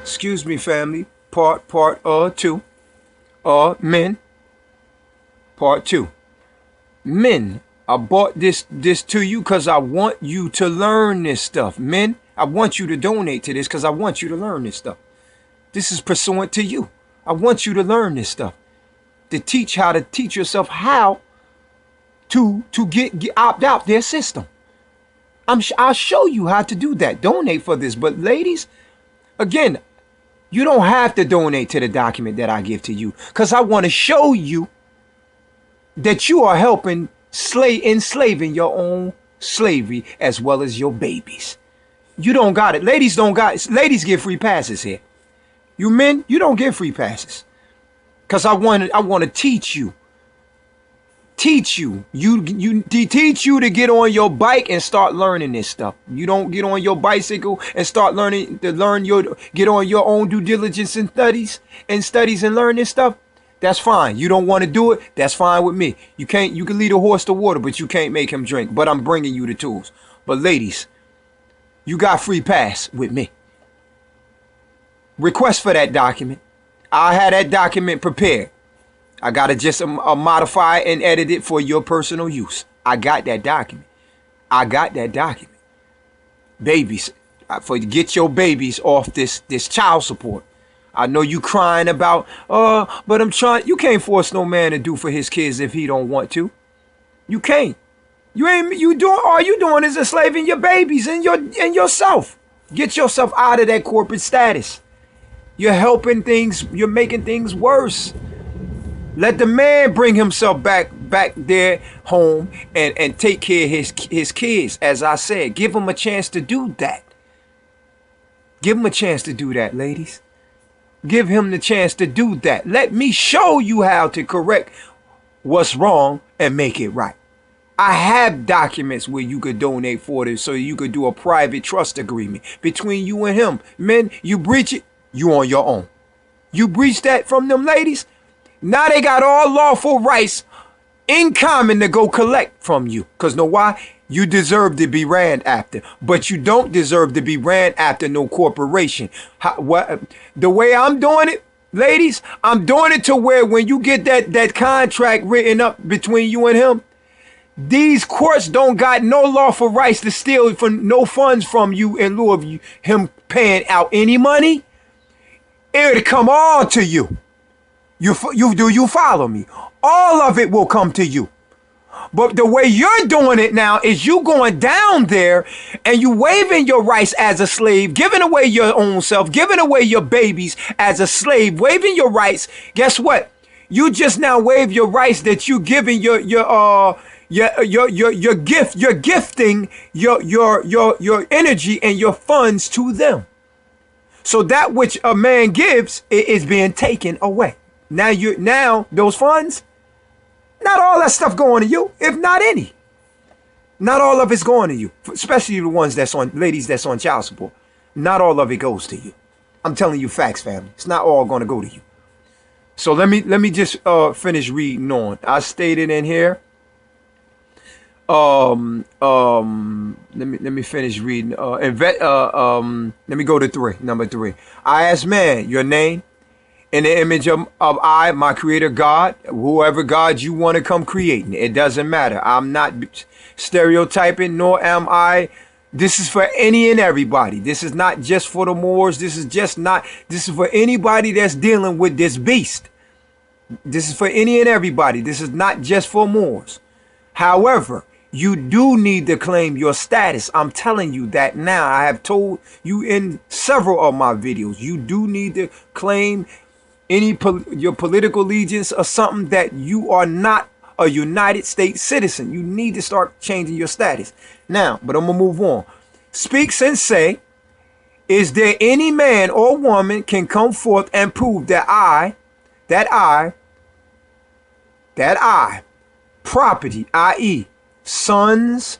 Excuse me, family. Part 2. Men. Part 2. Men, I bought this to you because I want you to learn this stuff. Men, I want you to donate to this because I want you to learn this stuff. This is pursuant to you. I want you to learn this stuff. To teach how to teach yourself how to get opt out their system. I'll show you how to do that. Donate for this. But ladies, again, you don't have to donate to the document that I give to you because I want to show you that you are helping enslaving your own slavery as well as your babies. You don't got it. Ladies don't got it. Ladies get free passes here. You men, you don't get free passes. Because I want to teach you. Teach you to get on your bike and start learning this stuff. You don't get on your bicycle and start get on your own due diligence and studies and learn this stuff. That's fine. You don't want to do it. That's fine with me. You can lead a horse to water, but you can't make him drink. But I'm bringing you the tools. But ladies, you got free pass with me. Request for that document. I had that document prepared. I got to just modify and edit it for your personal use. I got that document. Babies, get your babies off this child support. I know you crying about, but I'm trying. You can't force no man to do for his kids if he don't want to. You can't. All you doing is enslaving your babies and yourself. Get yourself out of that corporate status. You're helping things. You're making things worse. Let the man bring himself back there home and take care of his kids. As I said, give him a chance to do that. Give him a chance to do that, ladies. Give him the chance to do that. Let me show you how to correct what's wrong and make it right. I have documents where you could donate for this so you could do a private trust agreement between you and him. Men, you breach it, you on your own. You breach that from them ladies, now they got all lawful rights in common to go collect from you. Because know why? You deserve to be ran after. But you don't deserve to be ran after no corporation. The way I'm doing it, ladies, I'm doing it to where when you get that contract written up between you and him, these courts don't got no lawful rights to steal no funds from you in lieu of him paying out any money. It'll come all to you. You follow me? All of it will come to you. But the way you're doing it now is you going down there and you waiving your rights as a slave, giving away your own self, giving away your babies as a slave, waiving your rights. Guess what? You just now waive your rights that you giving your gift. You're gifting your energy and your funds to them. So that which a man gives is being taken away. Now those funds, not all that stuff going to you, if not any. Not all of it's going to you, especially the ones ladies that's on child support. Not all of it goes to you. I'm telling you facts, family. It's not all going to go to you. So let me just finish reading on. I stated in here. Let me finish reading. Let me go to number 3. I asked man, your name, in the image of I, my creator God, whoever God you want to come creating. It doesn't matter. I'm not stereotyping, nor am I. This is for any and everybody. This is not just for the Moors. This is for anybody that's dealing with this beast. This is for any and everybody. This is not just for Moors. However, you do need to claim your status. I'm telling you that now. I have told you in several of my videos. You do need to claim your political allegiance or something that you are not a United States citizen. You need to start changing your status. Now, but I'm going to move on. Speaks and say, is there any man or woman can come forth and prove that I, property, i.e., sons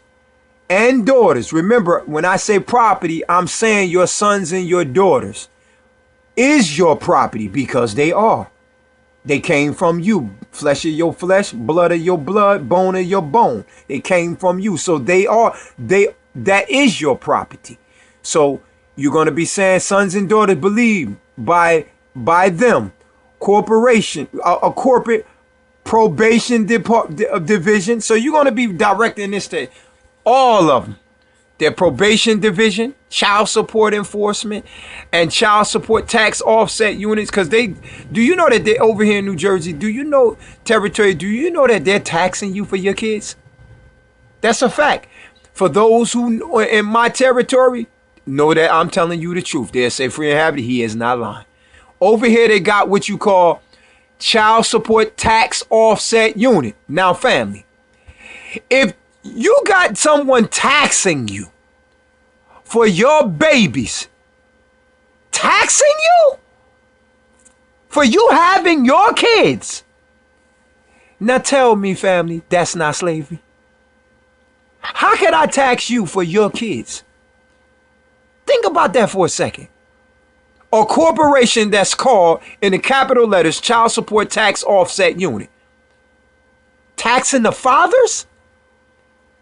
and daughters. Remember, when I say property, I'm saying your sons and your daughters is your property because they are. They came from you. Flesh of your flesh, blood of your blood, bone of your bone. They came from you. So that is your property. So You're going to be saying sons and daughters believe by them, corporation, a corporate probation division. So you're going to be directing this to all of them. Their probation division, child support enforcement, and child support tax offset units. Because do you know that they over here in New Jersey, do you know that they're taxing you for your kids? That's a fact. For those who are in my territory, know that I'm telling you the truth. They'll say free and happy, he is not lying. Over here, they got what you call child support tax offset unit. Now, family, if you got someone taxing you for your babies, taxing you for you having your kids, now tell me, family, that's not slavery. How can I tax you for your kids? Think about that for a second. A corporation that's called, in the capital letters, Child Support Tax Offset Unit, taxing the fathers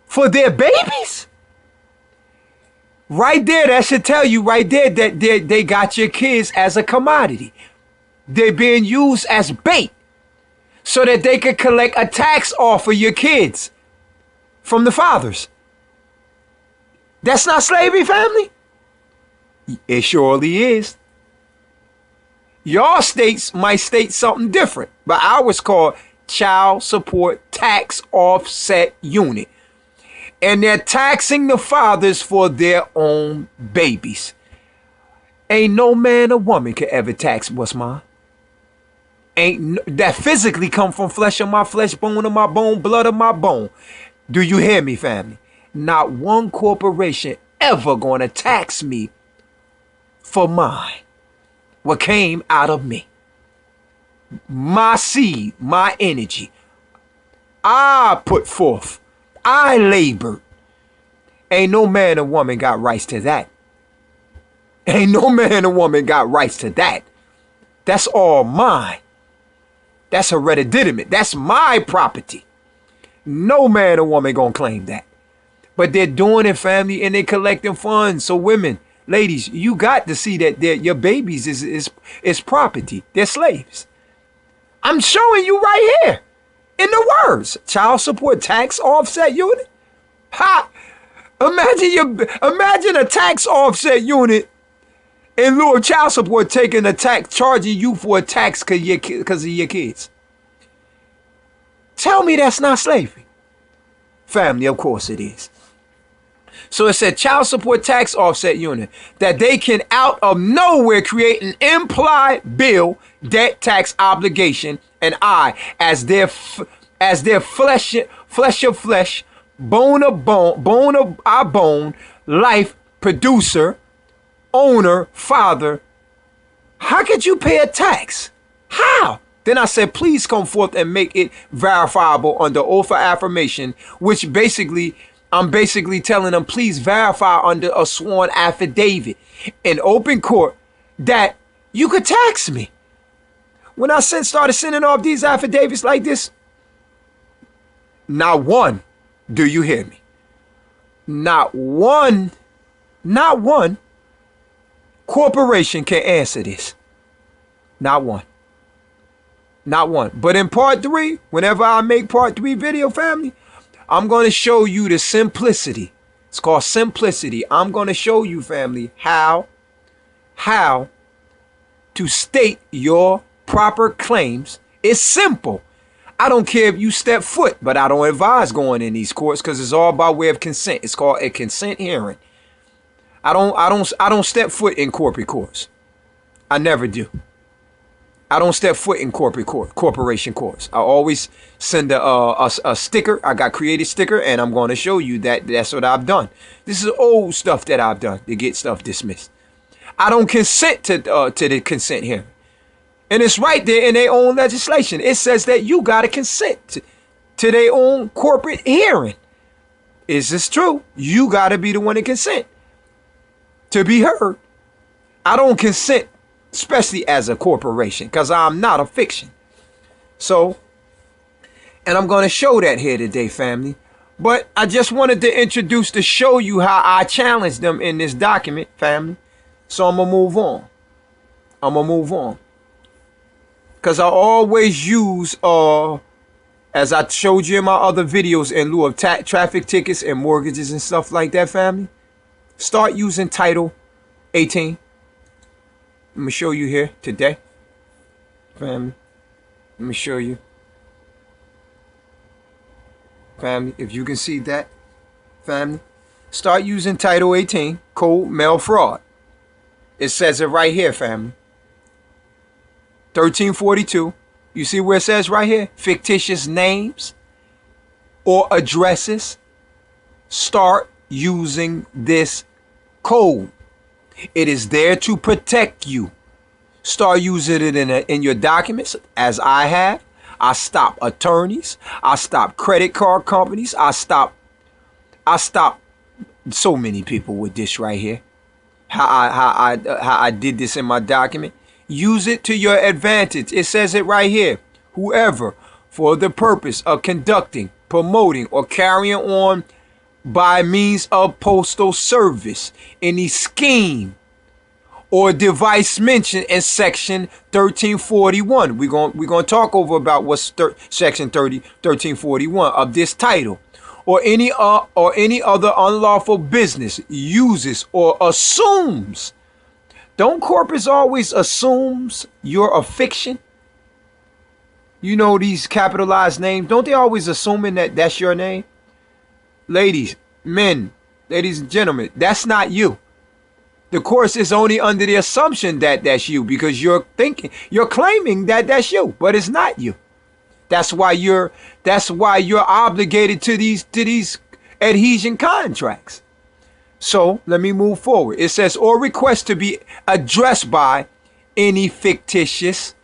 for their babies? Right there, that should tell you right there that they got your kids as a commodity. They're being used as bait so that they could collect a tax off of your kids from the fathers. That's not slavery, family? It surely is. Your states might state something different, but ours called Child Support Tax Offset Unit. And they're taxing the fathers for their own babies. Ain't no man or woman could ever tax what's mine. That physically come from flesh of my flesh, bone of my bone, blood of my bone. Do you hear me, family? Not one corporation ever gonna tax me for mine. What came out of me. My seed, my energy. I put forth. I labored. Ain't no man or woman got rights to that. Ain't no man or woman got rights to that. That's all mine. That's hereditary. That's my property. No man or woman gonna claim that. But they're doing it, family, and they're collecting funds. So women, ladies, you got to see that your babies is property. They're slaves. I'm showing you right here in the words. Child support tax offset unit. Ha! Imagine a tax offset unit in lieu of child support taking a tax, charging you for a tax because of your kids. Tell me that's not slavery. Family, of course it is. So it said child support tax offset unit, that they can out of nowhere create an implied bill, debt, tax obligation, and I, as their flesh of flesh, bone of bone, bone of our bone, life, producer, owner, father. How could you pay a tax? How? Then I said, please come forth and make it verifiable under oath of affirmation, which basically, I'm basically telling them, please verify under a sworn affidavit in open court that you could tax me. When I started sending off these affidavits like this, not one, do you hear me? Not one corporation can answer this. Not one. Not one. But in part 3, whenever I make part 3 video, family, I'm going to show you the simplicity. It's called simplicity. I'm going to show you, family, how to state your proper claims. It's simple. I don't care if you step foot, but I don't advise going in these courts because it's all by way of consent. It's called a consent hearing. I don't step foot in corporate courts. I never do. I don't step foot in corporation courts. I always send a sticker. I got created sticker, and I'm going to show you that that's what I've done. This is old stuff that I've done to get stuff dismissed. I don't consent to the consent hearing. And it's right there in their own legislation. It says that you got to consent to their own corporate hearing. Is this true? You got to be the one to consent to be heard. I don't consent, especially as a corporation, because I'm not a fiction. So, and I'm going to show that here today, family. But I just wanted to introduce to show you how I challenged them in this document, family. So I'm gonna move on. Because I always use, as I showed you in my other videos, in lieu of traffic tickets and mortgages and stuff like that, family, start using Title 18. Let me show you here today, family. Let me show you. Family, if you can see that, family, start using Title 18, Code Mail Fraud. It says it right here, family. 1342. You see where it says right here? Fictitious names or addresses. Start using this code. It is there to protect you. Start using it in your documents, as I have. I stop attorneys. I stop credit card companies. I stop so many people with this right here. How I did this in my document. Use it to your advantage. It says it right here. Whoever, for the purpose of conducting, promoting, or carrying on by means of postal service any scheme or device mentioned in section 1341. We're going to talk over about what's section 1341 of this title. Or any other unlawful business uses or assumes. Don't corporates always assumes you're a fiction? You know these capitalized names. Don't they always assuming that that's your name? Ladies, men, ladies and gentlemen, that's not you. The course is only under the assumption that that's you, because you're claiming that that's you, but it's not you. That's why you're obligated to these adhesion contracts. So let me move forward. It says, or request to be addressed by any fictitious,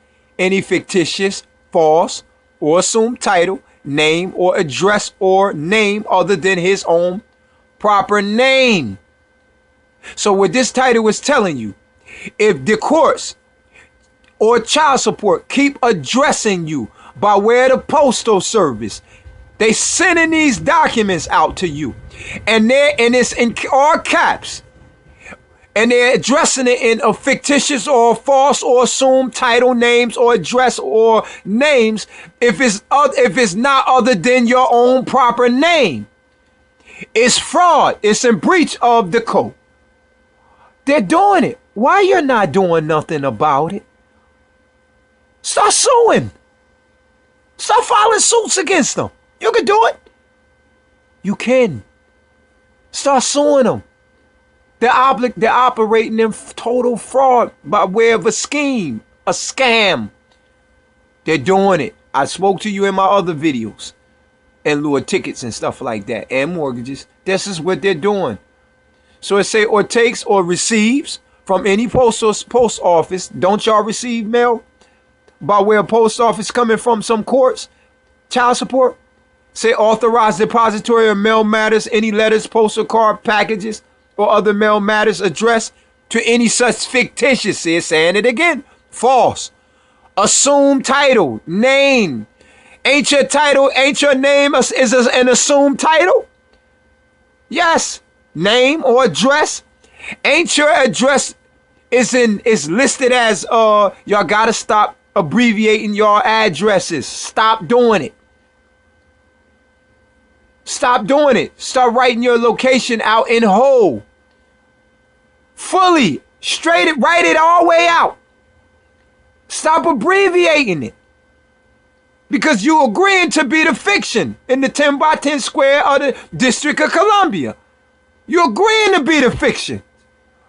false, or assumed title, name, or address, or name other than his own proper name. So what this title is telling you, if the courts or child support keep addressing you by way of the postal service, they sending these documents out to you, and it's in all caps, and they're addressing it in a fictitious or false or assumed title, names, or address, or names, if it's not other than your own proper name, it's fraud. It's in breach of the code. They're doing it. Why you're not doing nothing about it? Start suing. Start filing suits against them. You can do it. You can. Start suing them. They're operating in total fraud by way of a scheme, a scam. They're doing it. I spoke to you in my other videos, in lieu of tickets and stuff like that, and mortgages. This is what they're doing. So it say, or takes or receives from any post office. Don't y'all receive mail by way of post office coming from some courts? Child support. Say authorized depository of mail matters, any letters, postal card, packages, or other mail matters addressed to any such fictitious, saying it again, false, assumed title, name. Ain't your title, ain't your name is an assumed title? Yes. Name or address. Ain't your address is listed as y'all gotta stop abbreviating your addresses. Stop doing it. Stop doing it. Start writing your location out in whole. Fully. Straight it, write it all the way out. Stop abbreviating it. Because you agreeing to be the fiction in the 10 by 10 square of the District of Columbia. You're agreeing to be the fiction.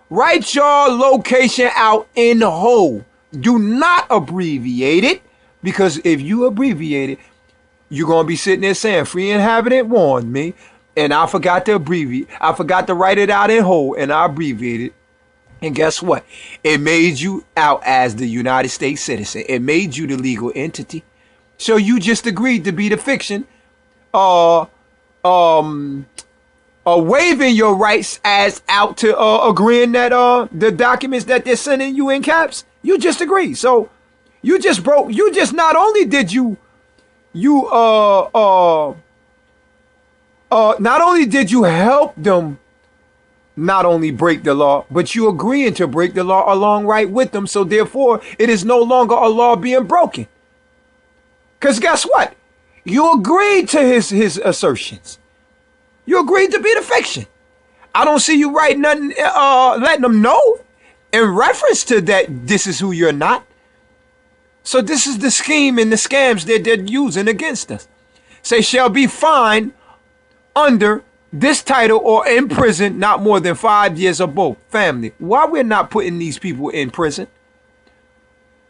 Write your location out in whole. Do not abbreviate it, because if you abbreviate it, you're going to be sitting there saying, Free Inhabitant warned me, and I forgot to abbreviate. I forgot to write it out in whole, and I abbreviated. And guess what? It made you out as the United States citizen. It made you the legal entity. So you just agreed to be the fiction, waiving your rights as out to agreeing that the documents that they're sending you in caps, you just agreed. So you just broke. You just not only did you not only did you help them not only break the law, but you agreeing to break the law along right with them. So therefore, it is no longer a law being broken. Because guess what? You agreed to his assertions. You agreed to be the fiction. I don't see you writing nothing, letting them know in reference to that this is who you're not. So this is the scheme and the scams that they're using against us. Say, shall be fined under this title or in prison not more than 5 years or both. Family, why we're not putting these people in prison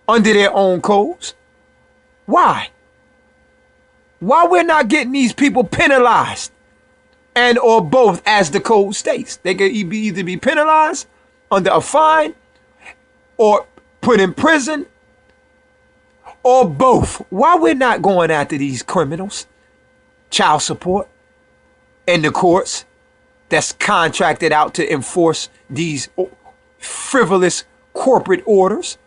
under their own codes? Why? Why we're not getting these people penalized and or both as the code states? They could either be penalized under a fine or put in prison or both. Why we're not going after these criminals? Child support and the courts that's contracted out to enforce these frivolous corporate orders.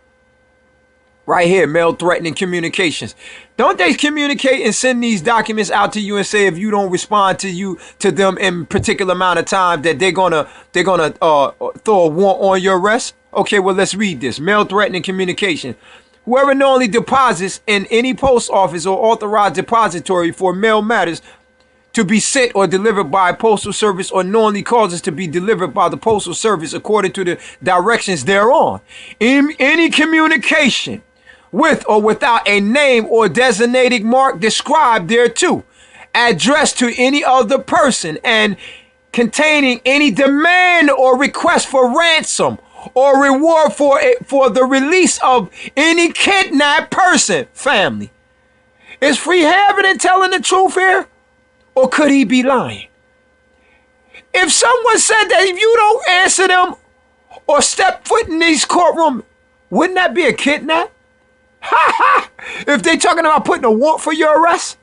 Right here, mail threatening communications. Don't they communicate and send these documents out to you and say if you don't respond to them in a particular amount of time that they're gonna throw a warrant on your arrest? Okay, well, let's read this. Mail threatening communication. Whoever knowingly deposits in any post office or authorized depository for mail matters to be sent or delivered by a postal service or knowingly causes to be delivered by the postal service according to the directions thereon. In any communication with or without a name or designated mark described thereto, addressed to any other person and containing any demand or request for ransom or reward for the release of any kidnapped person. Family, is Free Haven telling the truth here? Or could he be lying? If someone said that if you don't answer them or step foot in these courtroom, wouldn't that be a kidnap? If they talking about putting a warrant for your arrest,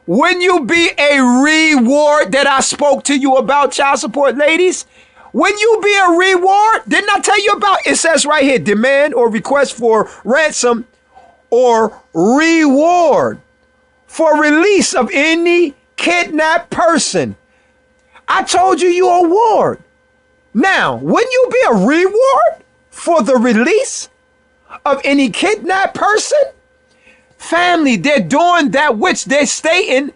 wouldn't you be a reward that I spoke to you about, child support ladies? Wouldn't you be a reward? Didn't I tell you about? It says right here, demand or request for ransom or reward for release of any kidnapped person. I told you you award. Now, wouldn't you be a reward for the release of any kidnapped person? Family, they're doing that which they're stating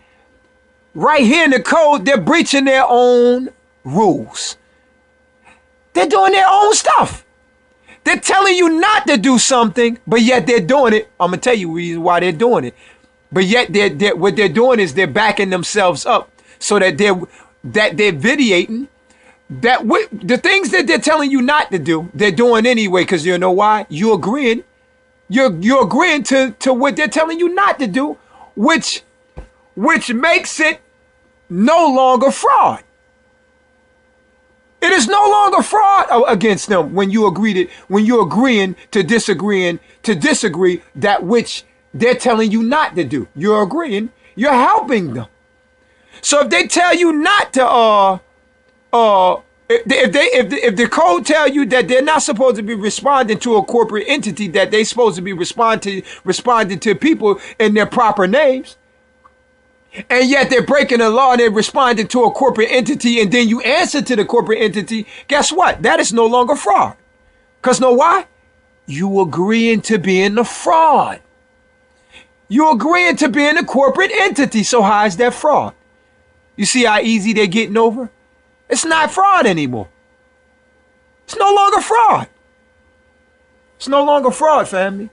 right here in the code. They're breaching their own rules. They're doing their own stuff. They're telling you not to do something, but yet they're doing it. I'm going to tell you reason why they're doing it. But yet what they're doing is they're backing themselves up so that they're videating that the things that they're telling you not to do, they're doing anyway, because you know why? You're agreeing. You're agreeing to what they're telling you not to do, which makes it no longer fraud. It is no longer fraud against them when you're agreeing to disagree that which they're telling you not to do. You're agreeing. You're helping them. So if they tell you not to, if the code tell you that they're not supposed to be responding to a corporate entity, that they're supposed to be responding to people in their proper names, and yet they're breaking the law and they're responding to a corporate entity, and then you answer to the corporate entity, guess what? That is no longer fraud. Because know why? You agreeing to being the fraud. You're agreeing to being a corporate entity. So how is that fraud? You see how easy they're getting over? It's not fraud anymore. It's no longer fraud. It's no longer fraud, family.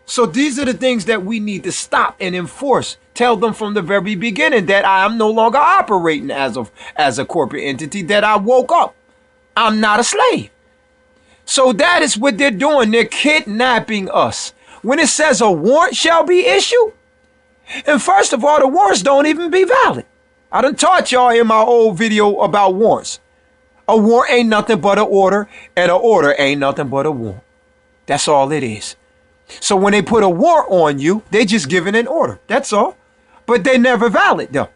So these are the things that we need to stop and enforce. Tell them from the very beginning that I am no longer operating as a corporate entity, that I woke up. I'm not a slave. So that is what they're doing. They're kidnapping us. When it says a warrant shall be issued, and first of all, the warrants don't even be valid. I done taught y'all in my old video about warrants. A warrant ain't nothing but an order, and an order ain't nothing but a warrant. That's all it is. So when they put a warrant on you, they just giving an order. That's all. But they never valid though.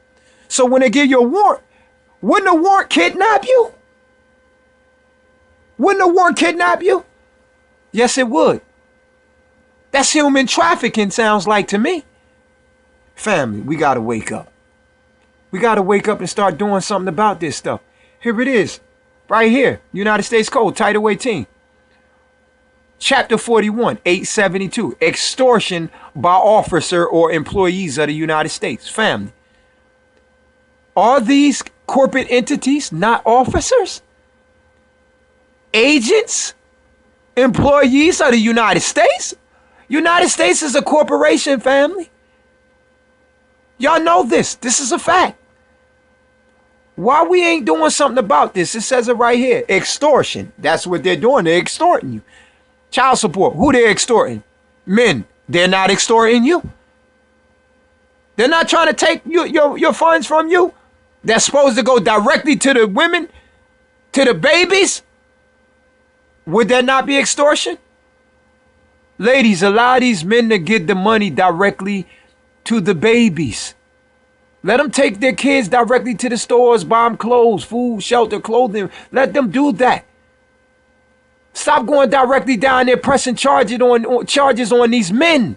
So when they give you a warrant, wouldn't a warrant kidnap you? Wouldn't a warrant kidnap you? Yes, it would. That's human trafficking, sounds like to me. Family, we got to wake up. We got to wake up and start doing something about this stuff. Here it is. Right here, United States Code, Title 18. Chapter 41, 872, extortion by officer or employees of the United States. Family. Are these corporate entities not officers? Agents? Employees of the United States? United States is a corporation, family. Y'all know this. This is a fact. Why we ain't doing something about this? It says it right here. Extortion. That's what they're doing. They're extorting you. Child support. Who they're extorting? Men. They're not extorting you. They're not trying to take your funds from you. They're supposed to go directly to the women, to the babies. Would that not be extortion? Ladies, allow these men to get the money directly to the babies. Let them take their kids directly to the stores, buy them clothes, food, shelter, clothing. Let them do that. Stop going directly down there pressing charges on these men.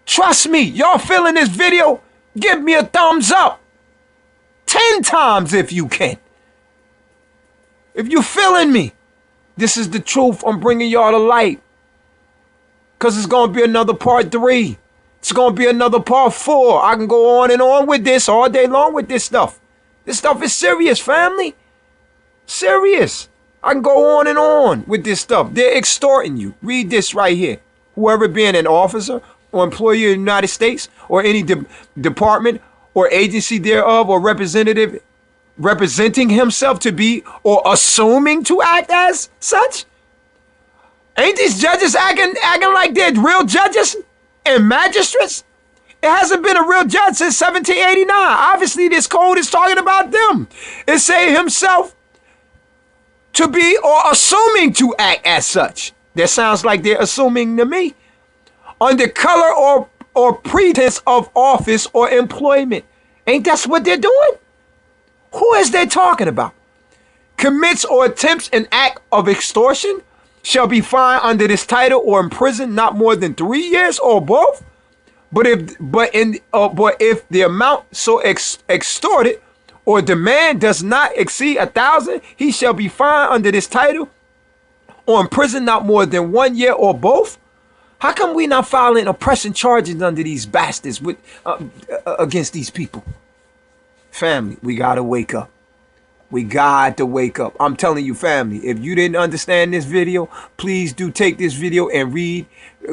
Trust me, y'all feeling this video? Give me a thumbs up. 10 times if you can. If you feeling me, this is the truth. I'm bringing y'all to light. Because it's going to be another part 3. It's going to be another part 4. I can go on and on with this all day long with this stuff. This stuff is serious, family. Serious. I can go on and on with this stuff. They're extorting you. Read this right here. Whoever being an officer or employee of the United States or any department or agency thereof or representative representing himself to be or assuming to act as such. Ain't these judges acting like they're real judges and magistrates? It hasn't been a real judge since 1789. Obviously, this code is talking about them. It say himself to be or assuming to act as such. That sounds like they're assuming to me. Under color or pretense of office or employment. Ain't that what they're doing? Who is they talking about? Commits or attempts an act of extortion shall be fined under this title or imprisoned not more than 3 years or both. But if the amount so extorted or demand does not exceed 1,000, he shall be fined under this title or imprisoned not more than 1 year or both. How come we not filing oppression charges under these bastards with against these people? Family, we gotta wake up. We got to wake up. I'm telling you, family, if you didn't understand this video, please do take this video and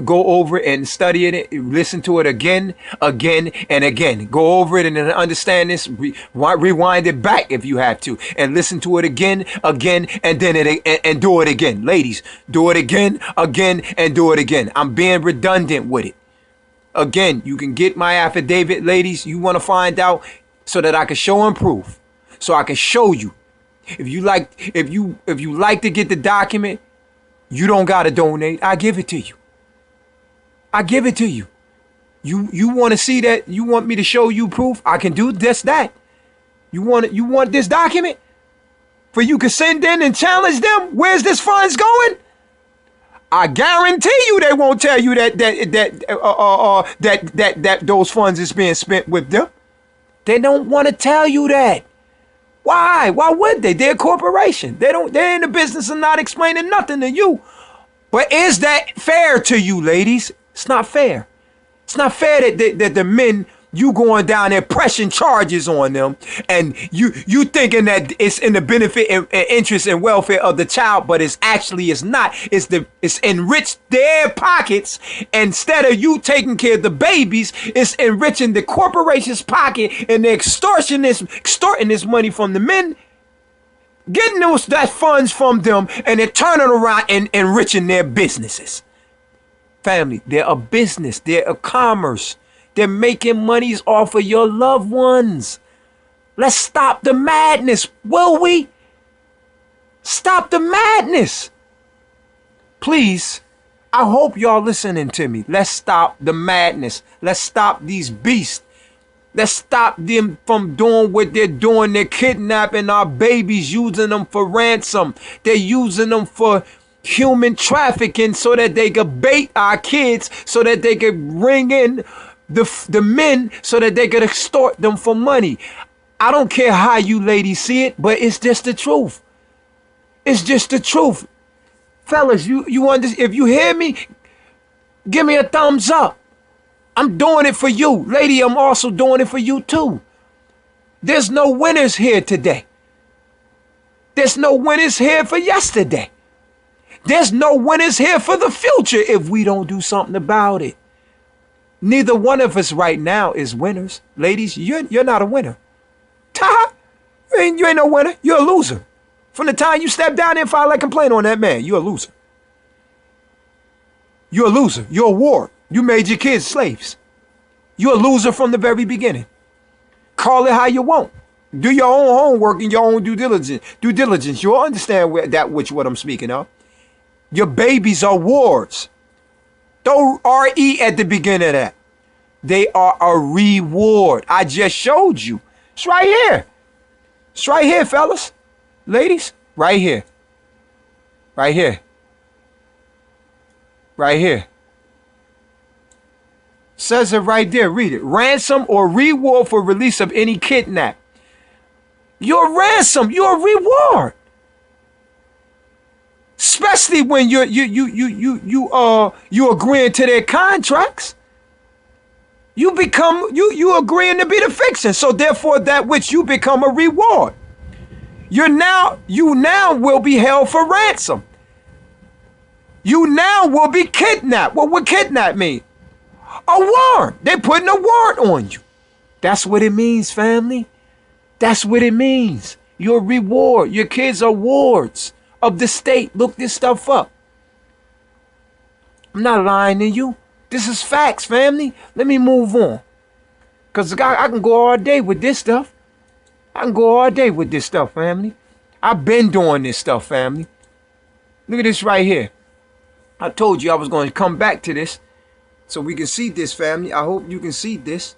go over it and study it, listen to it again, and again. Go over it and understand this, rewind it back if you have to, and listen to it again, and then and do it again. Ladies, do it again, and do it again. I'm being redundant with it. Again, you can get my affidavit, ladies. You want to find out so that I can show and prove. So I can show you. If you like to get the document, you don't gotta donate. I give it to you. I give it to you. You want to see that? You want me to show you proof? I can do just that. You want this document? For you can send in and challenge them? Where's this funds going? I guarantee you they won't tell you that those funds is being spent with them. They don't want to tell you that. Why? Why would they? They're a corporation. They're in the business of not explaining nothing to you. But is that fair to you, ladies? It's not fair. It's not fair that the men, you going down there pressing charges on them, and you thinking that it's in the benefit and interest and welfare of the child, but it's not. It's enriched their pockets. Instead of you taking care of the babies, it's enriching the corporation's pocket, and they're extorting this money from the men, getting that funds from them, and they're turning around and enriching their businesses. Family, they're a business. They're a commerce. They're making monies off of your loved ones. Let's stop the madness, will we? Stop the madness. Please, I hope y'all listening to me. Let's stop the madness. Let's stop these beasts. Let's stop them from doing what they're doing. They're kidnapping our babies, using them for ransom. They're using them for human trafficking so that they could bait our kids, so that they could ring in the men so that they could extort them for money. I don't care how you ladies see it, but it's just the truth. It's just the truth. Fellas, you understand? If you hear me, give me a thumbs up. I'm doing it for you. Lady, I'm also doing it for you too. There's no winners here today. There's no winners here for yesterday. There's no winners here for the future if we don't do something about it. Neither one of us right now is winners. Ladies, you're not a winner. Ta! You ain't no winner. You're a loser. From the time you step down there and file a complaint on that man, you're a loser. You're a loser. You're a ward. You made your kids slaves. You're a loser from the very beginning. Call it how you want. Do your own homework and your own due diligence. You'll understand what I'm speaking of. Your babies are wards. Throw R-E at the beginning of that. They are a reward. I just showed you. It's right here. It's right here, fellas. Ladies, right here. Right here. Right here. Says it right there. Read it. Ransom or reward for release of any kidnap. You're a ransom. You're a reward. Especially when you agreeing to their contracts. You agreeing to be the fiction. So therefore that which you become a reward. You now will be held for ransom. You now will be kidnapped. What would kidnap mean? A warrant. They're putting a warrant on you. That's what it means, family. That's what it means. Your reward. Your kids are wards of the state. Look this stuff up. I'm not lying to you. This is facts, family. Let me move on. Because I can go all day with this stuff. I can go all day with this stuff, family. I've been doing this stuff, family. Look at this right here. I told you I was going to come back to this so we can see this, family. I hope you can see this.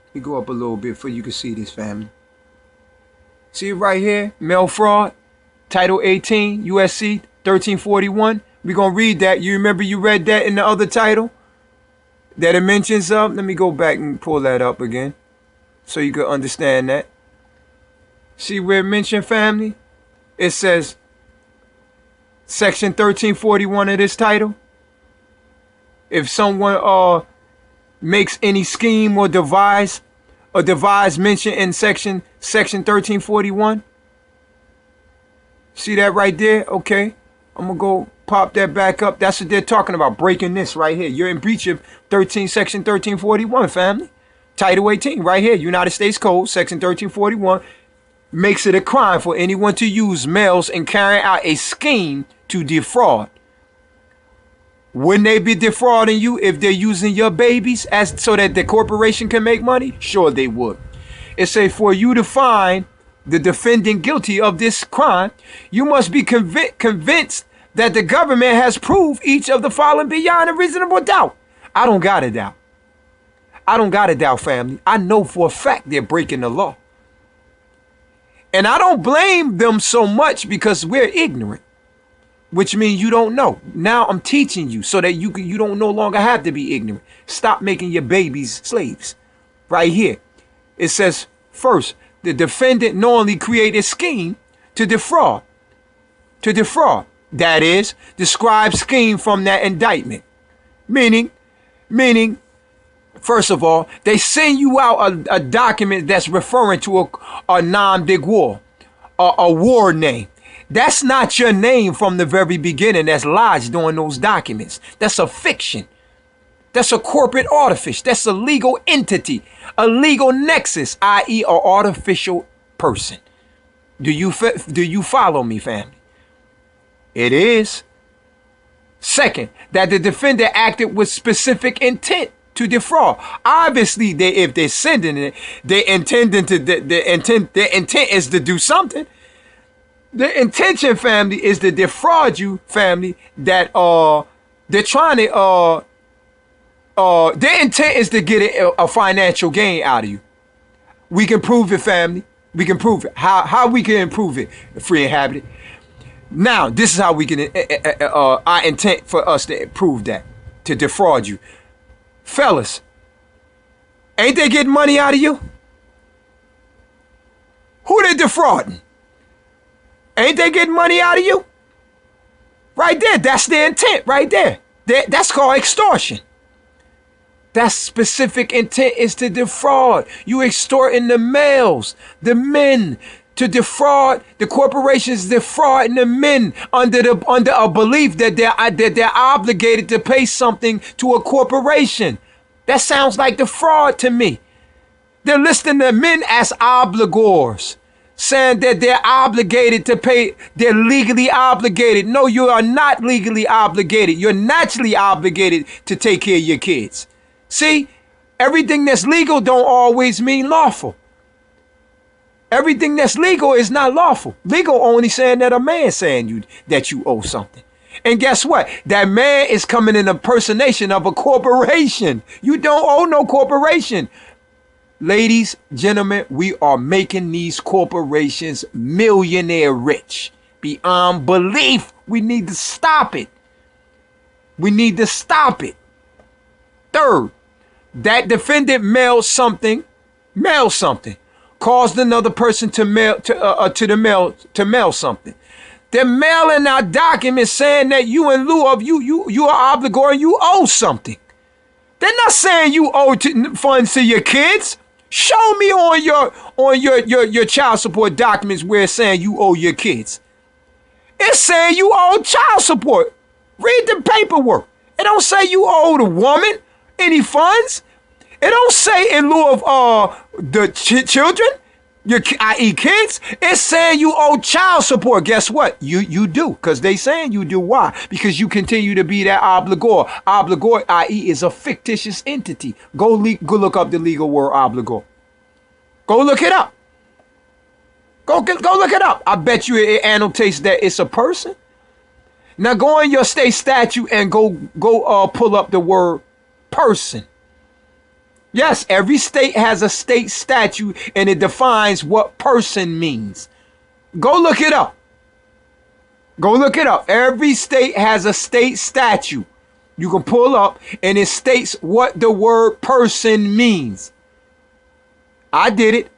Let me go up a little bit so you can see this, family. See it right here? Mail fraud, Title 18, USC 1341. We're going to read that. You remember you read that in the other title? That it mentions of? Let me go back and pull that up again so you can understand that. See where it mentioned, family? It says Section 1341 of this title. If someone makes any scheme or devise mention in section 1341. See that right there? Okay. I'm going to go pop that back up. That's what they're talking about. Breaking this right here. You're in breach of section 1341, family. Title 18 right here. United States Code, section 1341. Makes it a crime for anyone to use mails and carry out a scheme to defraud. Wouldn't they be defrauding you if they're using your babies so that the corporation can make money? Sure they would. It says for you to find the defendant guilty of this crime, you must be convinced that the government has proved each of the following beyond a reasonable doubt. I don't got a doubt. I don't got a doubt, family. I know for a fact they're breaking the law. And I don't blame them so much because we're ignorant, which means you don't know. Now I'm teaching you so that you don't no longer have to be ignorant. Stop making your babies slaves. Right here. It says, first, the defendant knowingly created a scheme to defraud. To defraud. That is, describe scheme from that indictment. Meaning, first of all, they send you out a document that's referring to a nom de guerre, a war name. That's not your name from the very beginning that's lodged on those documents. That's a fiction. That's a corporate artifice. That's a legal entity, a legal nexus, i.e. an artificial person. Do you follow me, family? It is. Second, that the defendant acted with specific intent to defraud. Obviously, if they're sending it, their intent is to do something. The intention, family, is to defraud you, family, that they're trying to their intent is to get a financial gain out of you. We can prove it, family. We can prove it. How we can improve it, free inhabited. Now, this is how we can our intent for us to prove that, to defraud you. Fellas, ain't they getting money out of you? Who they defrauding? Ain't they getting money out of you? Right there. That's the intent right there. That's called extortion. That specific intent is to defraud. You extorting the males, the men, to defraud. The corporations defrauding the men under a belief that they're obligated to pay something to a corporation. That sounds like defraud to me. They're listing the men as obligors, saying that they're obligated to pay. They're legally obligated. No, you are not legally obligated. You're naturally obligated to take care of your kids. See, everything that's legal don't always mean lawful. Everything that's legal is not lawful. Legal only saying that a man saying that you owe something. And guess what? That man is coming in impersonation of a corporation. You don't owe no corporation. Ladies, gentlemen, we are making these corporations millionaire rich beyond belief. We need to stop it. We need to stop it. Third, that defendant mailed something, caused another person to mail something. They're mailing out documents saying that you, in lieu of you are obligor and you owe something. They're not saying you owe funds to your kids. Show me on your child support documents where it's saying you owe your kids. It's saying you owe child support. Read the paperwork. It don't say you owe the woman any funds. It don't say in lieu of the children, i.e. kids. It's saying you owe child support. Guess what? You do, because they saying you do. Why? Because you continue to be that obligor. Obligor, i.e. is a fictitious entity. Go look up the legal word obligor. Go look it up. Go look it up. I bet you it annotates that it's a person. Now go in your state statute and go pull up the word person. Yes, every state has a state statute and it defines what person means. Go look it up. Go look it up. Every state has a state statute you can pull up and it states what the word person means. I did it.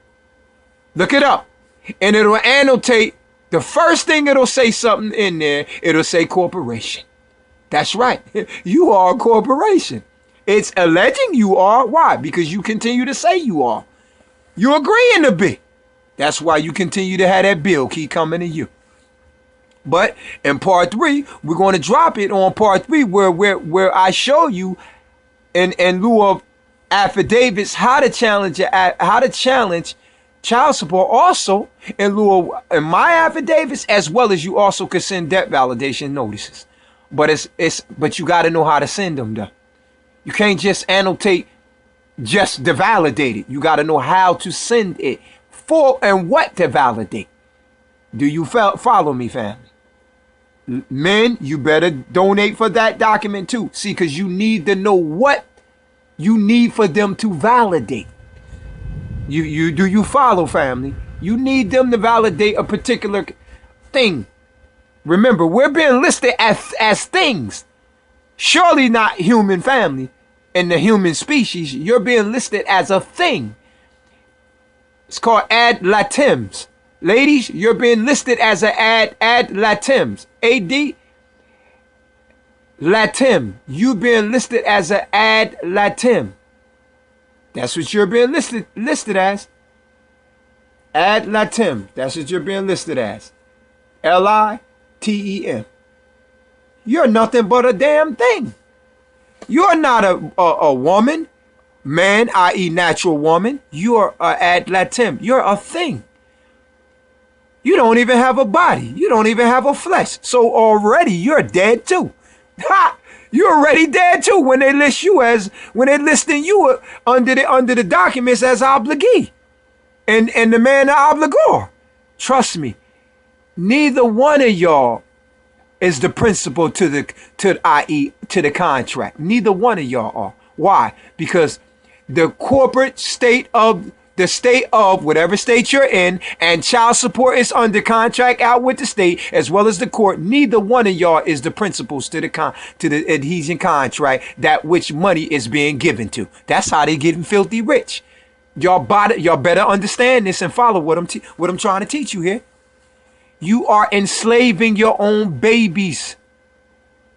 Look it up. And it'll annotate. The first thing it'll say something in there, it'll say corporation. That's right. You are a corporation. It's alleging you are. Why? Because you continue to say you are. You're agreeing to be. That's why you continue to have that bill keep coming to you. But in part 3, we're going to drop it on part 3 where I show you in lieu of affidavits how to challenge child support, also in lieu of my affidavits, as well as you also could send debt validation notices. But but you got to know how to send them though. You can't just annotate just to validate it. You got to know how to send it for and what to validate. Do you follow me, family? Men, you better donate for that document too. See, because you need to know what you need for them to validate. Do you follow, family? You need them to validate a particular thing. Remember, we're being listed as things. Surely not human, family. In the human species, you're being listed as a thing. It's called ad litems. Ladies, you're being listed as an ad litems. A-D, litem. You being listed as an ad litem. That's what you're being listed as. Ad litem. That's what you're being listed as. L-I-T-E-M. You're nothing but a damn thing. You're not a woman, man, i.e. natural woman. You're an ad litem. You're a thing. You don't even have a body. You don't even have a flesh. So already you're dead too. Ha! You're already dead too when they listing you under the documents as obligee and the man the obligor. Trust me, neither one of y'all is the principal to the contract. Neither one of y'all are. Why? Because the corporate state of whatever state you're in, and child support is under contract out with the state as well as the court. Neither one of y'all is the principals to the adhesion contract that which money is being given to. That's how they getting filthy rich. Y'all better understand this and follow what I'm trying to teach you here. You are enslaving your own babies.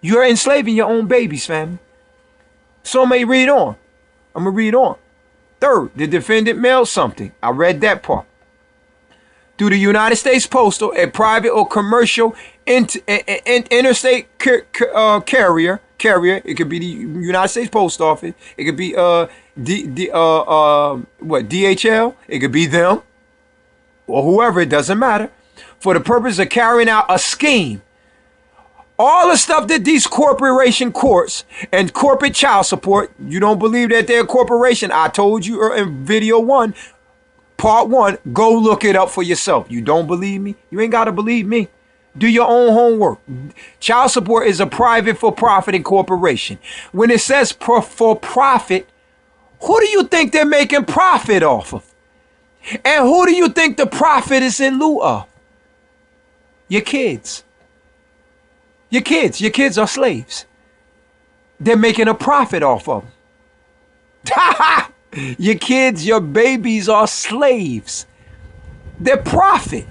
You're enslaving your own babies, family. So I'm going to read on. I'm going to read on. Third, the defendant mailed something. I read that part. Through the United States Postal, a private or commercial interstate carrier. It could be the United States Post Office. It could be DHL. It could be them or whoever. It doesn't matter. For the purpose of carrying out a scheme. All the stuff that these corporation courts and corporate child support, you don't believe that they're a corporation. I told you in video 1, part 1, go look it up for yourself. You don't believe me? You ain't got to believe me. Do your own homework. Child support is a private for-profit incorporation. When it says for profit, who do you think they're making profit off of? And who do you think the profit is in lieu of? Your kids. Your kids are slaves. They're making a profit off of them. Your kids, your babies are slaves. They're profit.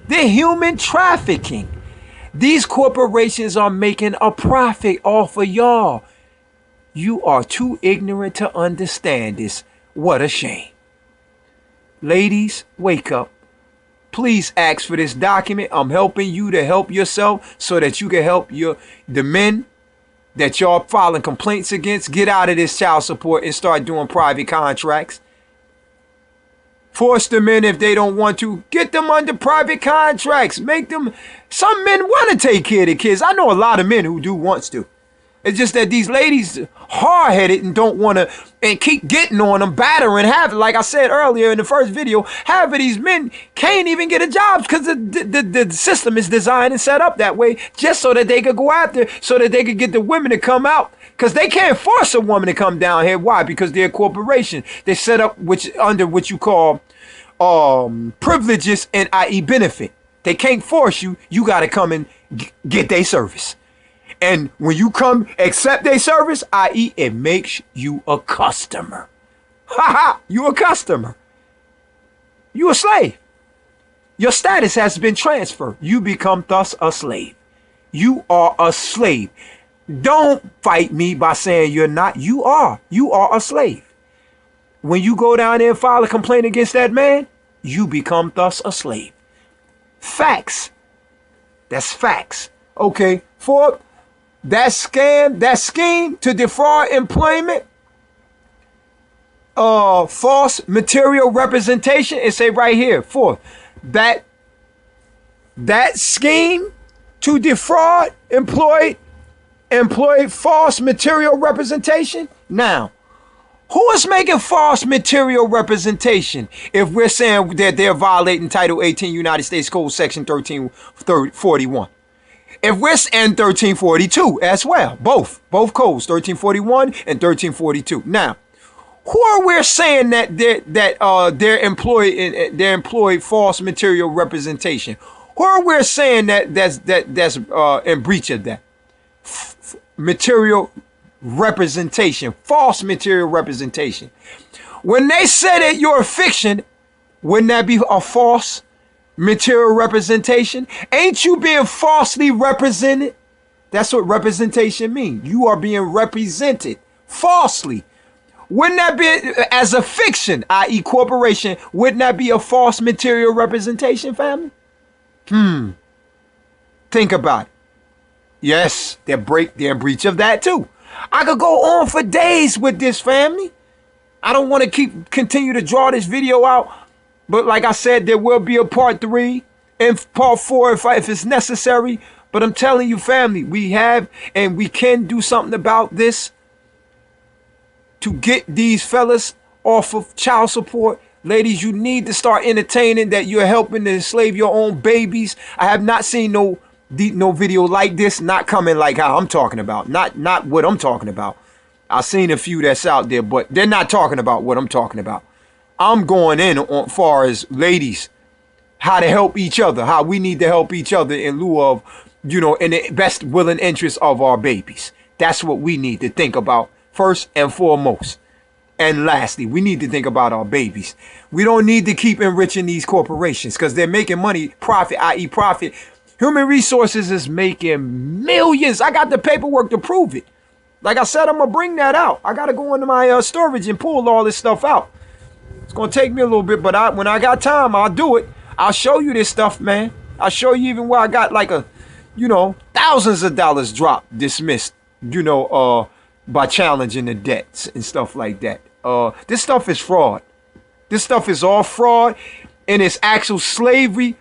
They're human trafficking. These corporations are making a profit off of y'all. You are too ignorant to understand this. What a shame. Ladies, wake up. Please ask for this document. I'm helping you to help yourself so that you can help the men that y'all filing complaints against. Get out of this child support and start doing private contracts. Force them in if they don't want to. Get them under private contracts. Make them. Some men want to take care of the kids. I know a lot of men who do wants to. It's just that these ladies hard-headed and don't want to, and keep getting on them, battering, like I said earlier in the first video, half of these men can't even get a job because the system is designed and set up that way just so that they could go after, so that they could get the women to come out. Because they can't force a woman to come down here. Why? Because they're a corporation. They set up under what you call privileges and i.e. benefit. They can't force you. You got to come and get their service. And when you come accept their service, i.e. it makes you a customer. You a customer. You a slave. Your status has been transferred. You become thus a slave. You are a slave. Don't fight me by saying you're not. You are. You are a slave. When you go down there and file a complaint against that man, you become thus a slave. Facts. That's facts. Okay. Fourth, that scheme to defraud employment, false material representation, it say right here, fourth, that scheme to defraud employ false material representation. Now, who is making false material representation if we're saying that they're violating Title 18 United States Code Section 1341? If we're in 1342 as well, both codes, 1341 and 1342. Now, who are we saying that they're employing false material representation? Who are we saying that's in breach of that? Material representation, false material representation. When they say that you're a fiction, wouldn't that be a false material representation? Ain't you being falsely represented? That's what representation means. You are being represented falsely. Wouldn't that be, as a fiction, i.e. corporation, wouldn't that be a false material representation, family? Think about it. Yes, they're in breach of that too. I could go on for days with this, family. I don't want to continue to draw this video out. But like I said, there will be a part 3 and part 4 if it's necessary. But I'm telling you, family, we have and we can do something about this to get these fellas off of child support. Ladies, you need to start entertaining that you're helping to enslave your own babies. I have not seen no video like this, not coming like how I'm talking about. Not what I'm talking about. I've seen a few that's out there, but they're not talking about what I'm talking about. I'm going in on far as ladies, how to help each other, how we need to help each other in lieu of, in the best willing interest of our babies. That's what we need to think about first and foremost. And lastly, we need to think about our babies. We don't need to keep enriching these corporations because they're making money, profit, i.e. profit. Human Resources is making millions. I got the paperwork to prove it. Like I said, I'm going to bring that out. I got to go into my storage and pull all this stuff out. It's going to take me a little bit, but when I got time, I'll do it. I'll show you this stuff, man. I'll show you even where I got like thousands of dollars dropped, dismissed, by challenging the debts and stuff like that. This stuff is fraud. This stuff is all fraud, and it's actual slavery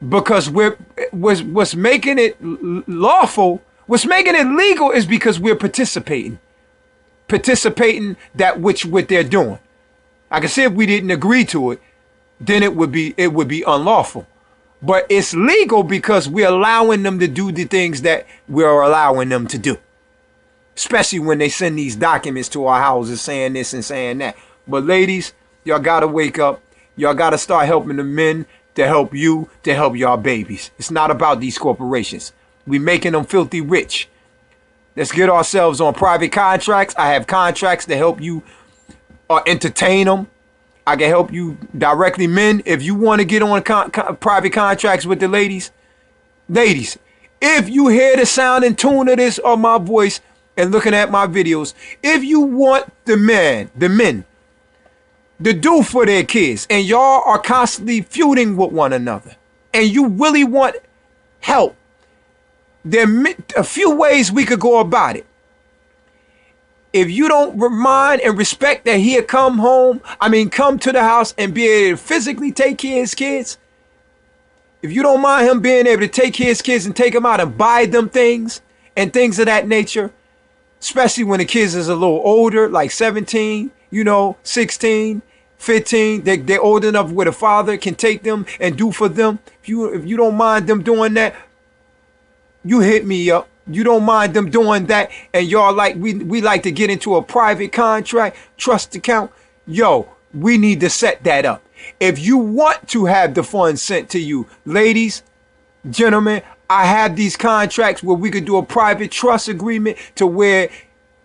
because what's making it lawful, what's making it legal is because we're participating that what they're doing. I can say if we didn't agree to it, then it would be unlawful. But it's legal because we're allowing them to do the things that we're allowing them to do. Especially when they send these documents to our houses saying this and saying that. But ladies, y'all got to wake up. Y'all got to start helping the men to help you, to help y'all babies. It's not about these corporations. We making them filthy rich. Let's get ourselves on private contracts. I have contracts to help you entertain them. I can help you directly. Men, if you want to get on private contracts with the ladies, if you hear the sound and tune of this or my voice and looking at my videos, if you want the men to do for their kids and y'all are constantly feuding with one another and you really want help, there are a few ways we could go about it. If you don't mind and respect that he'll come to the house and be able to physically take care of his kids, if you don't mind him being able to take care of his kids and take them out and buy them things and things of that nature, especially when the kids is a little older, like 17, 16, 15, they're old enough where the father can take them and do for them. If you don't mind them doing that, you hit me up. You don't mind them doing that, and y'all like we like to get into a private contract, trust account. Yo, we need to set that up. If you want to have the funds sent to you, ladies, gentlemen, I have these contracts where we could do a private trust agreement to where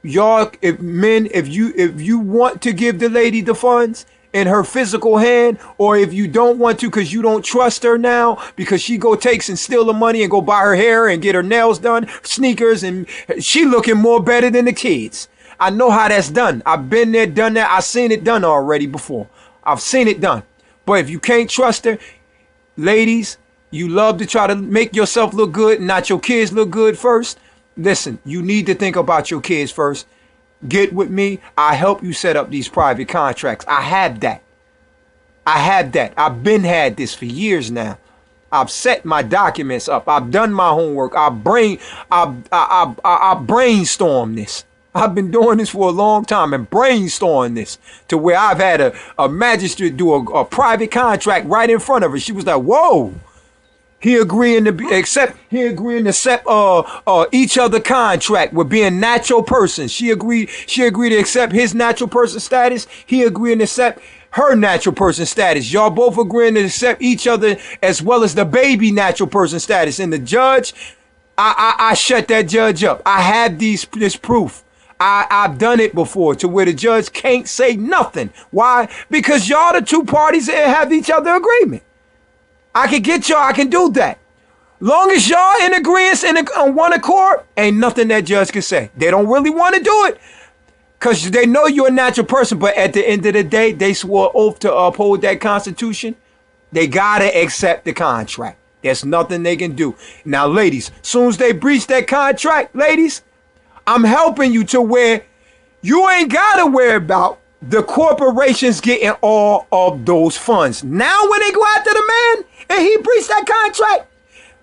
y'all, if you want to give the lady the funds in her physical hand, or if you don't want to because you don't trust her now because she takes and steal the money and go buy her hair and get her nails done, sneakers, and she looking more better than the kids. I know how that's done. I've been there, done that. I've seen it done already before. I've seen it done. But if you can't trust her, ladies, you love to try to make yourself look good and not your kids look good first. Listen, you need to think about your kids first. Get with me. I help you set up these private contracts. I have that. I've been had this for years now. I've set my documents up. I've done my homework. I brainstorm this. I've been doing this for a long time and brainstorming this to where I've had a magistrate do a private contract right in front of her. She was like, whoa. He agreeing to accept each other contract with being natural persons. She agreed to accept his natural person status. He agreeing to accept her natural person status. Y'all both agreeing to accept each other as well as the baby natural person status. And the judge, I shut that judge up. I have this proof. I've done it before to where the judge can't say nothing. Why? Because y'all the two parties that have each other agreement. I can get y'all, I can do that. Long as y'all in agreement and on one accord, ain't nothing that judge can say. They don't really want to do it because they know you're a natural person. But at the end of the day, they swore oath to uphold that Constitution. They got to accept the contract. There's nothing they can do. Now, ladies, soon as they breach that contract, ladies, I'm helping you to where you ain't got to worry about the corporations getting all of those funds. Now, when they go after the man and he breached that contract,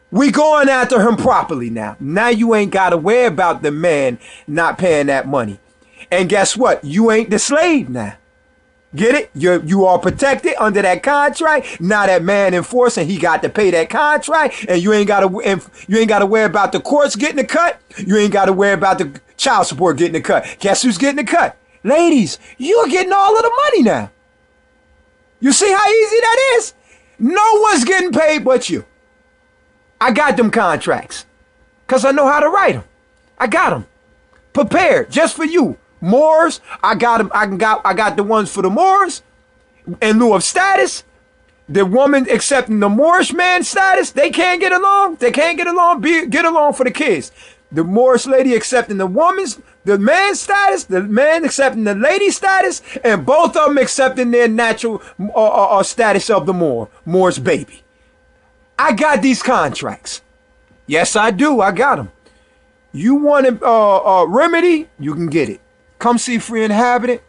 we going after him properly now. Now you ain't got to worry about the man not paying that money. And guess what? You ain't the slave now. Get it? You are protected under that contract. Now that man enforcing, he got to pay that contract, and you ain't got to worry about the courts getting a cut. You ain't got to worry about the child support getting a cut. Guess who's getting a cut? Ladies, you're getting all of the money now. You see how easy that is? No one's getting paid but you. I got them contracts because I know how to write them. I got them prepared just for you. Moors, I got them. I got the ones for the Moors in lieu of status. The woman accepting the Moorish man status, they can't get along. They can't get along. Get along for the kids. The Moorish lady accepting the man's status, the man accepting the lady status, and both of them accepting their natural status of the Moor's baby. I got these contracts. Yes, I do. I got them. You want a remedy? You can get it. Come see Free Inhabitant.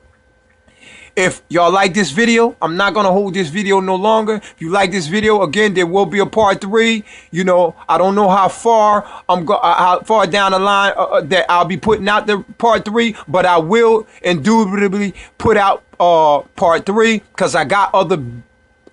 If y'all like this video, I'm not going to hold this video no longer. If you like this video, again, there will be a part 3. You know, I don't know how far how far down the line that I'll be putting out the part 3, but I will indubitably put out part 3 because I got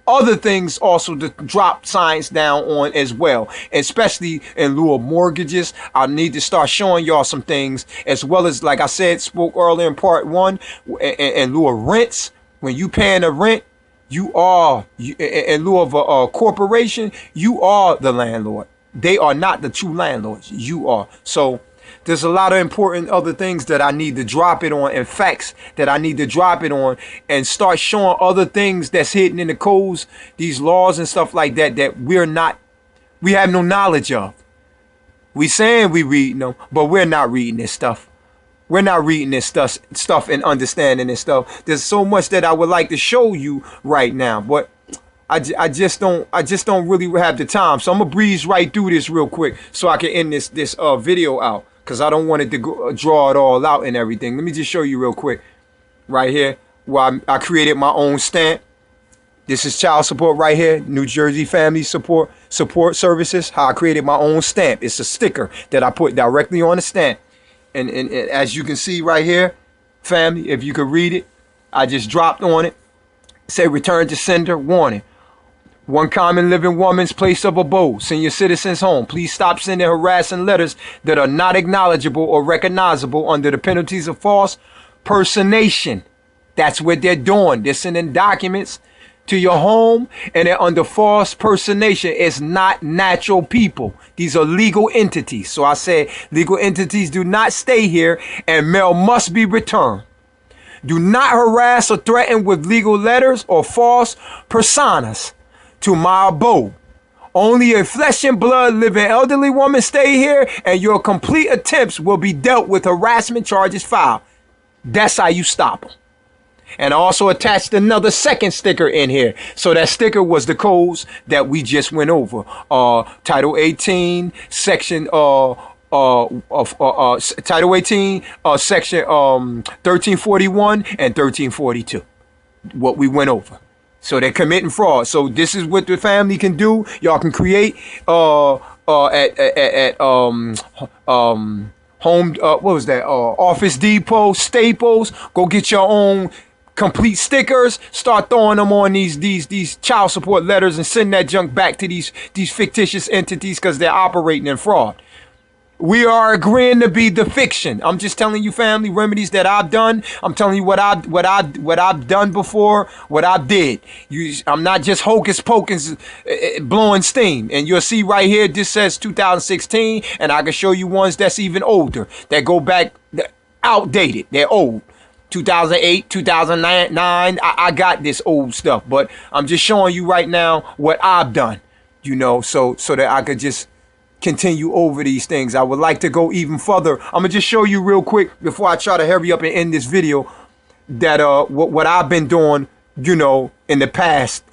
other things also to drop science down on as well, especially in lieu of mortgages. I need to start showing y'all some things, as well as, like I said, spoke earlier in part 1, in lieu of rents. When you paying a rent, you are, in lieu of a corporation, you are the landlord. They are not the true landlords. You are. So there's a lot of important other things that I need to drop it on, and facts that I need to drop it on, and start showing other things that's hidden in the codes, these laws and stuff like that, that we have no knowledge of. We saying we reading them, but we're not reading this stuff. We're not reading this stuff and understanding this stuff. There's so much that I would like to show you right now, but I just don't really have the time. So I'm gonna breeze right through this real quick so I can end this video out, because I don't want it to draw it all out and everything. Let me just show you real quick right here where I created my own stamp. This is child support right here, New Jersey Family Support Services. How I created my own stamp. It's a sticker that I put directly on the stamp. And as you can see right here, family, if you could read it, I just dropped on it. Say return to sender, warning. One common living woman's place of abode, senior citizen's home. Please stop sending harassing letters that are not acknowledgeable or recognizable under the penalties of false personation. That's what they're doing. They're sending documents to your home, and they're under false personation. It's not natural people. These are legal entities. So I said legal entities do not stay here, and mail must be returned. Do not harass or threaten with legal letters or false personas to my abode. Only a flesh and blood living elderly woman stay here, and your complete attempts will be dealt with harassment charges filed. That's how you stop them. And I also attached another second sticker in here. So that sticker was the codes that we just went over. Title 18, section Title 18, section 1341 and 1342. What we went over. So they're committing fraud. So this is what the family can do. Y'all can create at home, what was that? Office Depot, Staples. Go get your own complete stickers. Start throwing them on these child support letters and send that junk back to these fictitious entities, because they're operating in fraud. We are agreeing to be the fiction. I'm just telling you, family, remedies that I've done. I'm telling you what I've done before, what I did. I'm not just hocus pocus blowing steam. And you'll see right here, this says 2016, and I can show you ones that's even older, that go back, outdated. They're old. 2008, 2009. I got this old stuff, but I'm just showing you right now what I've done, you know, so that I could just continue over these things. I would like to go even further. I'm gonna just show you real quick before I try to hurry up and end this video, that what I've been doing, you know, in the past,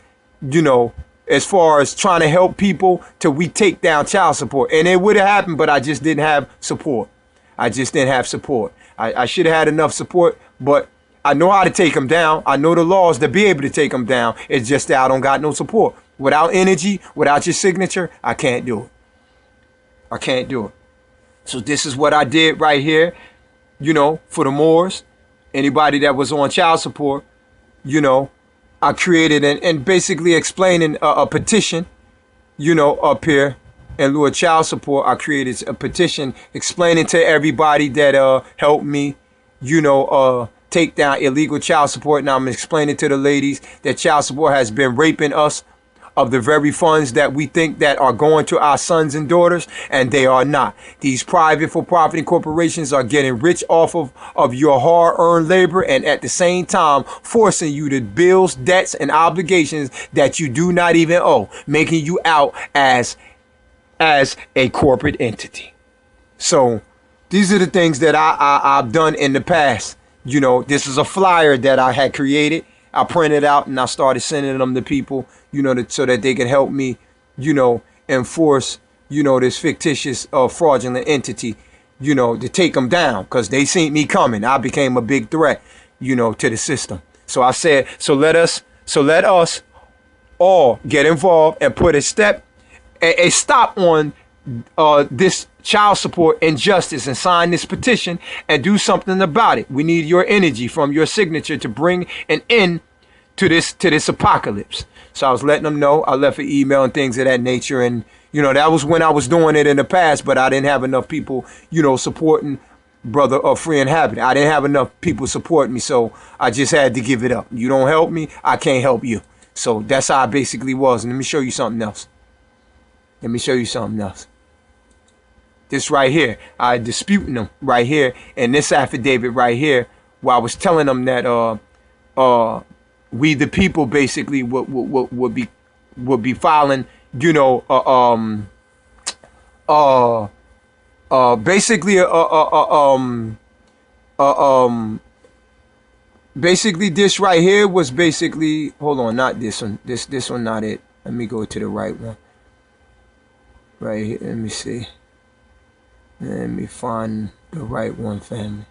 you know, as far as trying to help people till we take down child support. And it would have happened, but I just didn't have support. I just didn't have support. I should have had enough support, but I know how to take them down. I know the laws to be able to take them down. It's just that I don't got no support. Without energy, without your signature, I can't do it. I can't do it. So this is what I did right here, you know, for the Moors. Anybody that was on child support, you know, I created and basically explaining a petition, you know, up here. In lieu of child support, I created a petition explaining to everybody that helped me, you know, take down illegal child support. Now I'm explaining to the ladies that child support has been raping us of the very funds that we think that are going to our sons and daughters, and they are not. These private for-profit corporations are getting rich off of your hard-earned labor, and at the same time forcing you to bills, debts, and obligations that you do not even owe, making you out as a corporate entity. So these are the things that I've done in the past. You know, this is a flyer that I had created. I printed out and I started sending them to people, you know, so that they could help me, you know, enforce, you know, this fictitious fraudulent entity, you know, to take them down, because they seen me coming. I became a big threat, you know, to the system. So I said, so let us all get involved and put a stop on this child support injustice, and sign this petition and do something about it. We need your energy from your signature to bring an end to this apocalypse. So I was letting them know. I left an email and things of that nature, and you know, that was when I was doing it in the past, but I didn't have enough people, you know, supporting brother Free and Happy. I didn't have enough people supporting me, so I just had to give it up. You don't help me, I can't help you. So that's how I basically was. And let me show you something else. This right here, I disputing them right here, and this affidavit right here, where I was telling them that we the people basically would be filing, you know, basically this right here was basically, hold on, not this one, this one not it. Let me go to the right one. Right here, let me see. Let me find the right one, family.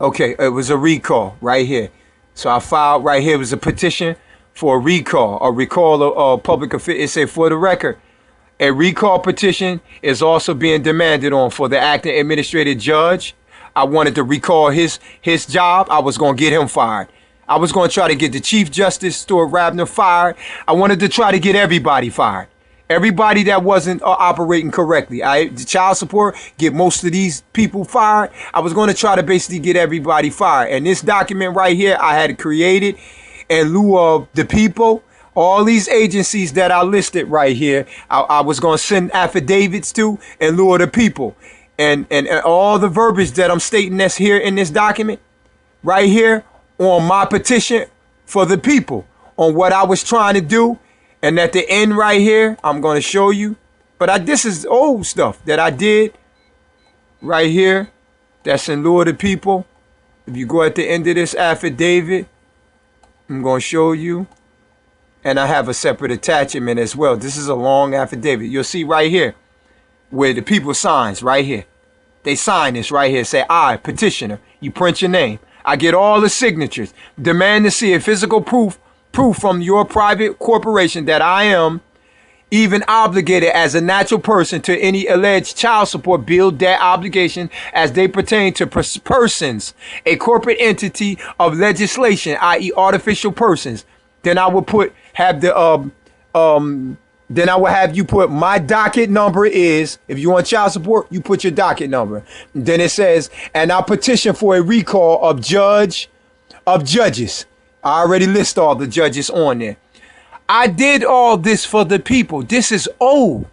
Okay, it was a recall right here. So I filed right here. It was a petition for a recall of public official. It said, for the record, a recall petition is also being demanded on for the acting administrative judge. I wanted to recall his job. I was going to get him fired. I was going to try to get the Chief Justice Stuart Rabner fired. I wanted to try to get everybody fired. Everybody that wasn't operating correctly. The child support, get most of these people fired. I was going to try to basically get everybody fired. And this document right here, I had created in lieu of the people. All these agencies that I listed right here, I was going to send affidavits to in lieu of the people. And all the verbiage that I'm stating that's here in this document, right here on my petition for the people, on what I was trying to do. And at the end right here, I'm going to show you. But this is old stuff that I did right here. That's in lieu of the people. If you go at the end of this affidavit, I'm going to show you. And I have a separate attachment as well. This is a long affidavit. You'll see right here where the people signs right here. They sign this right here. Say, I, petitioner. You print your name. I get all the signatures. Demand to see a physical proof from your private corporation that I am even obligated as a natural person to any alleged child support bill, debt, obligation as they pertain to persons, a corporate entity of legislation, i.e. artificial persons. Then I would have you put my docket number is, if you want child support, you put your docket number. Then it says, and I petition for a recall of judges. I already list all the judges on there. I did all this for the people. This is old.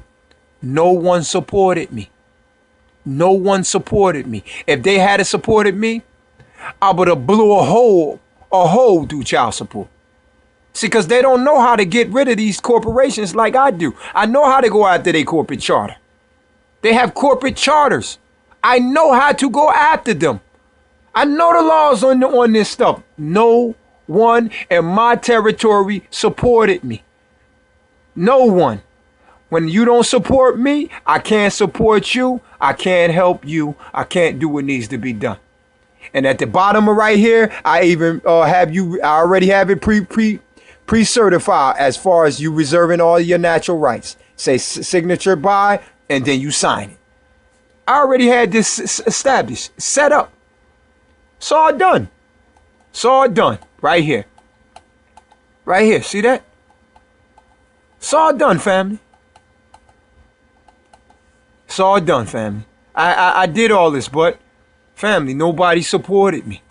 No one supported me. No one supported me. If they had supported me, I would have blew a hole through child support. See, because they don't know how to get rid of these corporations like I do. I know how to go after their corporate charter. They have corporate charters. I know how to go after them. I know the laws on this stuff. No one in my territory supported me. No one. When you don't support me, I can't support you. I can't help you. I can't do what needs to be done. And at the bottom of right here, I even I already have it pre-certified as far as you reserving all your natural rights. Say signature by, and then you sign it. I already had this established, set up. It's all done. It's all done. Right here. Right here. See that? It's all done, family. It's all done, family. I did all this, but family, nobody supported me.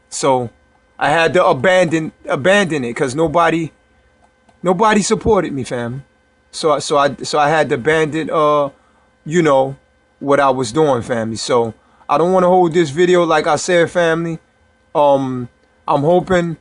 So I had to abandon it because nobody supported me, fam. So I had to abandon you know, what I was doing, family. So I don't want to hold this video, like I said, family. I'm hoping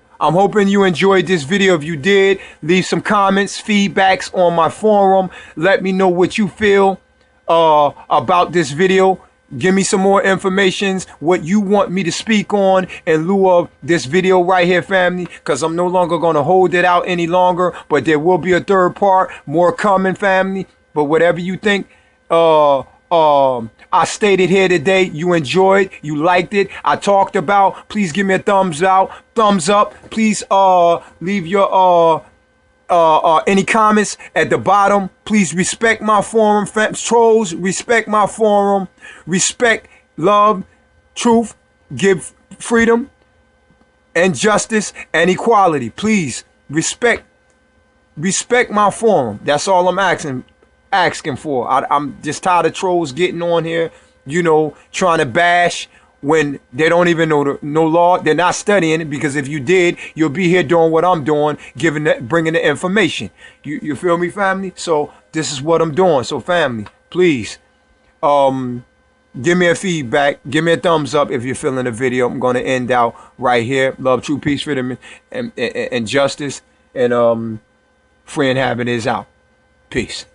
you enjoyed this video. If you did, leave some comments, feedbacks on my forum. Let me know what you feel about this video. Give me some more information, what you want me to speak on in lieu of this video right here, family, because I'm no longer going to hold it out any longer, but there will be a third part, more coming, family. But whatever you think, I stated here today, you enjoyed, you liked it, I talked about, please give me a thumbs up. Please leave your any comments at the bottom. Please respect my forum, trolls. Respect my forum. Respect, love, truth, give freedom and justice and equality. Please respect my forum. That's all I'm asking for. I'm just tired of trolls getting on here, you know, trying to bash when they don't even know no law. They're not studying it, because if you did, you'll be here doing what I'm doing, bringing the information. You feel me, family? So this is what I'm doing. So family, please, give me a feedback, give me a thumbs up if you're feeling the video. I'm going to end out right here. Love, true, peace, freedom, and justice, and free and habit is out. Peace.